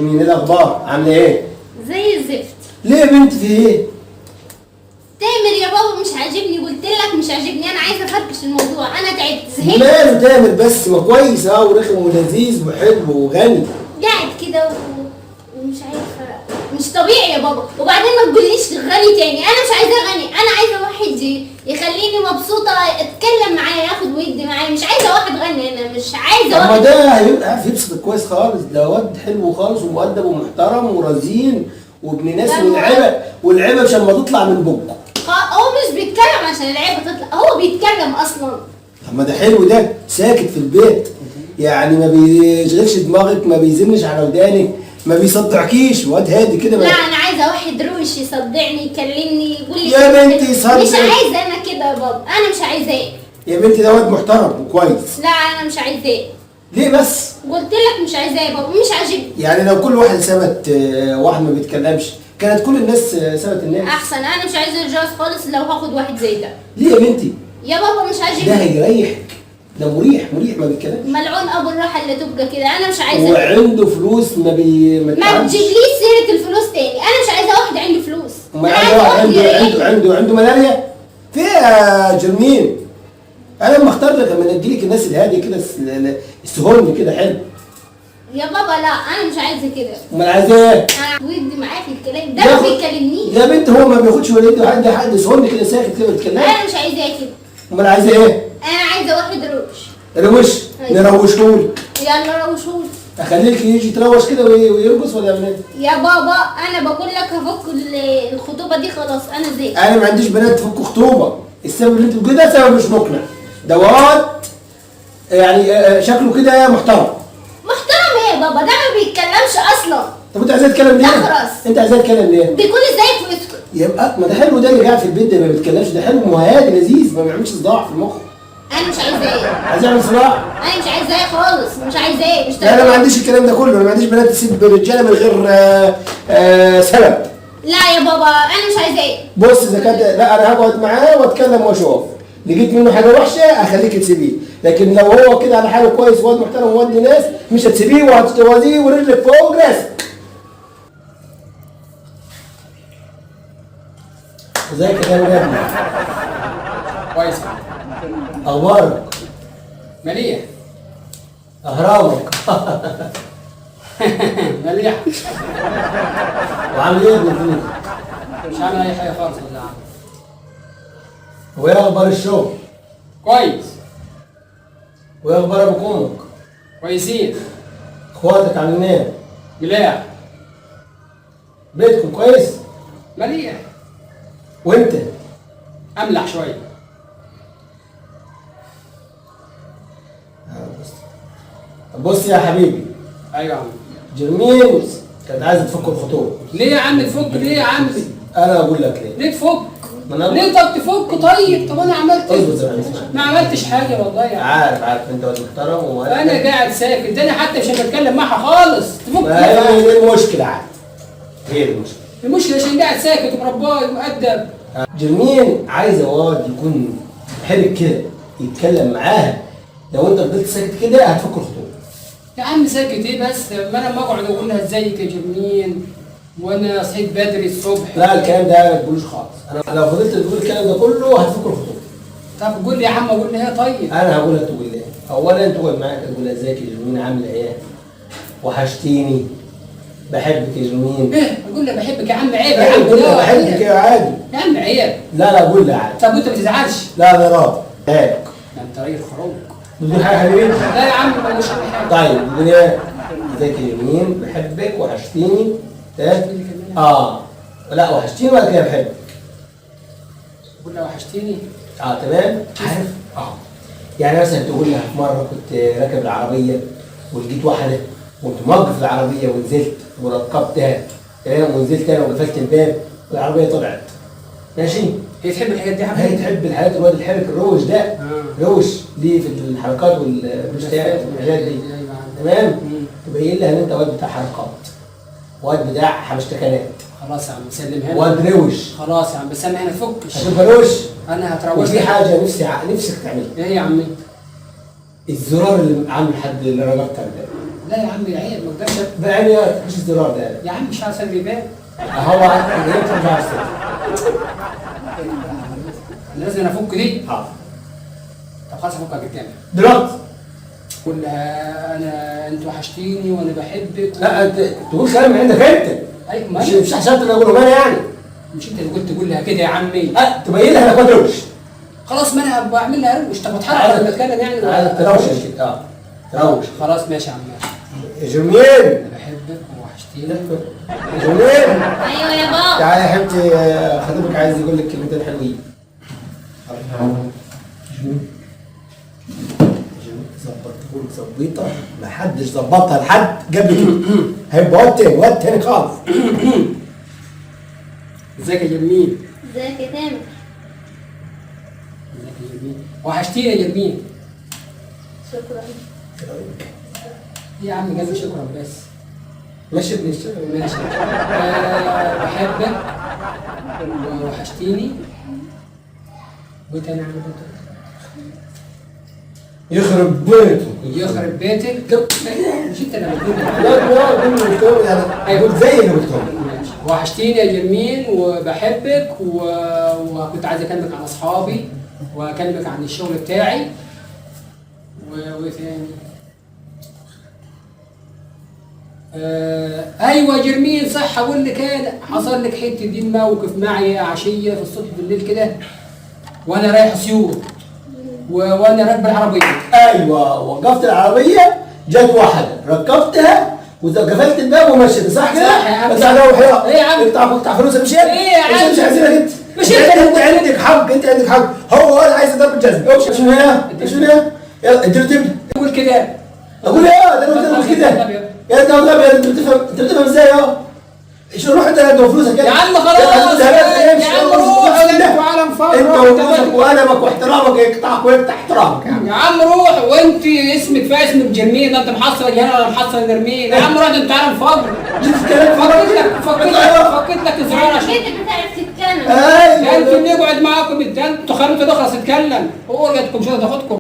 جميل، ايه الاخبار؟ عامله ايه؟ زي الزفت. ليه يا بنت في ايه؟ تامر يا بابا مش عاجبني، قلت لك مش عاجبني، انا عايزه افركش الموضوع، انا تعبت زهقت. ماله تامر بس؟ ما كويس ورخم ولذيذ وحلو وغني. قاعد كده ومش عارفه، مش طبيعي يا بابا. وبعدين ما تقوليش غني تاني، انا مش عايزاه غني، انا عايزه واحد يخليني مبسوطه، اتكلم معايا، ياخد ويدي معايا، مش عايزه واحد غني، انا مش عايزه اما واحد. ده هيبقى عارف يبسط كويس خالص، ده واد حلو خالص ومؤدب ومحترم ورزين وابن ناس، والعيبه مش اما تطلع من بقه. هو مش بيتكلم عشان العيبه تطلع، هو بيتكلم اصلا. اما ده حلو، ده ساكت في البيت، يعني ما بيشغلش دماغك، ما بيزنش على ودانك، ما بيصدعكيش، واد هادي كده. لا انا عايزه واحد روش يصدعني، يكلمني، يقول لي يا بنتي صدق. مش عايزه انا كده يا بابا، انا مش عايزاه. يا بنتي ده واد محترم وكويس. لا انا مش عايزاه. ليه بس؟ قلت لك مش عايزاه يا بابا، مش عاجبني. يعني لو كل واحد ثبت واحد ما بيتكلمش كانت كل الناس ثبت الناس. احسن، انا مش عايزه الجواز خالص لو هاخد واحد زي ده. ليه يا بنتي؟ يا بابا مش ده عاجبني. هيريحك، ده مريح ما بيتكلمش، ملعون ابو الراحه اللي تبقى كده، انا مش عايزه. وعنده فلوس ما ما تعبش. تجيبليش سيره الفلوس تاني، انا مش عايزه واحد عنده فلوس. امال انا عايز عايزه واحد واحد يريحني. عنده ملاريا؟ في يا جرمين، انا لما اختار لك لما اديلك الناس الهاديه كده السهول كده حلو. يا بابا لا انا مش عايزه كده. امال عايز ايه؟ انا ودي معاه في الكلام ده، ما بيكلمنيش. يا بنت هو ما بياخدش وليده، عندي حد سهول كده ساكت كده ما بيتكلمش. انا مش عايزاه كده. امال عايزه ايه؟ انا عايزه واحد روش. روش؟ أيوة. نروشهولك. يلا روشهولي. اخليك يجي يتروش كده ويرقص ولا يعمل ايه؟ يا بابا انا بقول لك هفك الخطوبه دي خلاص، انا زهقت. انا ما عنديش بنات تفك خطوبه، السبب اللي انت بتقول ده سبب مش مقنع، ده واد يعني شكله كده محترم. محترم ايه يا بابا؟ ده ما بيتكلمش اصلا. طب انت عايزاه يتكلم ليه؟ اخرس. انت عايزاه يتكلم ليه؟ بيكون ازاي ويسكت. يبقى ما ده حلو، ده اللي قاعد في البيت ده ما بيتكلمش، ده حلو وهادي لذيذ ما بيعملش صداع في المخ. انا مش عايزاه. عايز يعمل صداع؟ انا مش عايزاه خالص، مش عايزاه، مش لا انا ما عنديش الكلام ده كله، انا ما عنديش بنات تسيب رجاله من غير سبب. لا يا بابا انا مش عايزاه. بص اذا كان لا انا هقعد معاه واتكلم واشوف، لقيت منه حاجه وحشه اخليك تسيبيه، لكن لو هو كده على حاله كويس واد محترم واد ناس مش هتسيبيه وهتتوازيه ورجلك فوق راسك. ازيك يا تامر يا ابني؟ كويس. اخبارك؟ مليح. اهرامك. مليح. وعامل ايه يا ابن الدنيا؟ مش عامل اي حاجه خالص والله. وايه اخبار الشغل؟ كويس. وايه اخبار ابوك وامك؟ كويسين. اخواتك عاملين ايه؟ مليح. بيتكم كويس؟ مليح. وانت؟ املح شويه. طب بص يا حبيبي، ايوه يا عم. جرمين كانت عايزه تفك الخطوبه. ليه يا عم تفك؟ ليه يا عم؟ انا اقول لك ليه. ليه تفك؟ ما أنا- ليه طب تفك؟ طيب طب انا عملت اصبر ايه؟ زمان اسمع. ما عملتش حاجه والله يا عم. عارف انت واد محترم ومؤدب. انا قاعد ساكت، ده انا حتى مش هتكلم معها خالص. تفك ما ليه؟ هي المشكله عادي. هي المشكله. المشكله عشان قاعد ساكت ومرباي ومؤدب. جرمين عايزه واد يكون حلو كده يتكلم معاها، لو انت فضلت ساكت كده هتفك الخطوبه. يا عم ساكت ايه بس؟ ما انا ما اقعد اقول لها ازيك يا جرمين وانا صحيت بدري الصبح. لا الكلام ده ما تقولوش خالص، انا لو فضلت تقول الكلام ده كله هتفك الخطوبه. طب قول لي يا عم، اقول لها ايه طيب؟ انا هقول لك تقول ايه. اولا تقعد معاك تقول لها ازيك يا جرمين، عامله ايه؟ وحشتيني، بحبك يا جرمين. ايه؟ اقول لها بحبك يا عم؟ عيب يا عم. قول لها لا، بحبك يا عادي. يا عم عيب. لا قول لها عادي. طب وانت ما تزعلش؟ لا راضي. هيك ده انت راجل خروج. بدون حاجه حبيبي. لا يا عم ماليش حاجه. طيب الدنيا ازيك يا جميل، بحبك وحشتيني. لا وحشتيني ولا كده بحبك. قول لها وحشتيني. تمام. عارف يعني مثلا تقول لها في مره كنت راكب العربيه ولقيت واحده وكنت موقف العربيه ونزلت وركبتها تمام ونزلت انا وقفلت الباب والعربيه طلعت ماشي. هي تحب الحاجات دي يا هي حبيبي؟ تحب الحاجات الواد الحرك الروش ده. روش ليه في الحركات والمشتاق والحاجات دي تمام. تبين لها ان انت واد بتاع حركات، واد بتاع حبشتكنات، خلاص يا عم سلمها لي. واد روش. خلاص يا عم بس انا هتفكش. هتبقى روش. انا هتروش. وفي حاجه نفسك تعملها. ايه يا عمي؟ الزرار اللي عامل حد اللي رجبتك ده. لا يا عم عيب ما اقدرش يعني مش الزرار ده يعني. يا عم مش عارف بيبان. هو ينفع مش عارف لازم افك دي. حاضر طب خلاص افكها قدامك. دلوقتي. كلها انا انت وحشتيني وانا بحبك لا انت تقول كلام من عندك انت. ايوه مش عشان انا اقوله انا يعني. مش انت اللي قلت تقول لها كده يا عمي. تبين لها انا بدروش. خلاص ما انا بعمل لها روش. طب اتحرك لما اتكلم يعني تروش كده. تروش. خلاص ماشي يا عم. يا جميل. انا بحبك وحشتيني. يا جميل. ايوه يا بابا. تعالى يا حبيبتي خطيبك عايز يقول لك كلمتين حلوين. ظبطتهولك ظبيطه ما حدش ظبطها لحد قبل كده. هيبقى واد تاني خالص. ازيك يا جميل؟ ازيك يا تامر؟ ازيك يا جميل؟ وحشتيني يا جميل. شكرا. يا عم قال لي شكرا بس. ماشي ابني اشتغل. ماشي. بحبك وحشتيني. وانت انا عامل يخرب بيته. يخرب بيتك. مش انت اللي بتقول لا اقول زي اللي قلتهم. ماشي. وحشتيني يا جميل وبحبك وكنت عايز اكلمك عن اصحابي واكلمك عن الشغل بتاعي وايه ثاني؟ ايوه جرمين صح. اقول لك انا حصل لك حته دي موقف معي عشيه في الصبح بالليل كده وانا رايح سيوط وانا راكب العربيه. ايوه وقفت العربيه جت واحده ركبتها وقفلت الباب ومشيت صح كده؟ صح يا عم. بس على وحياه. ايه يا عم؟ اقطع فلوسك مشيت؟ ايه يا عم؟ مش عايزينك انت. مش انت عندك حق انت عندك حق. هو انا عايز ضرب الجزم. شنو هنا؟ شنو هنا؟ يلا اديله تبني. تقول كده. اقول ايه؟ ده انا قلت لك كده. يا انت والله انت بتفهم ازاي اهو؟ شو روح انت ادوا فلوسك يا عم خلاص يا عم روح انت وعالم فاضي. انت وفلوسك وقلمك واحترامك يقطعك ويقطع احترامك يا عم روح. وانت اسمك في اسمك جرمين. انت محصل هنا ولا محصل جرمين؟ يا عم روح انت عالم فاضي. شوف كلام فكيت لك الزرار عشان كده بتعرف تتكلم. ايوه انت اللي يقعد معاكم انتوا خليته تخلص يتكلم. هو رجعتكم مش هتاخدكم.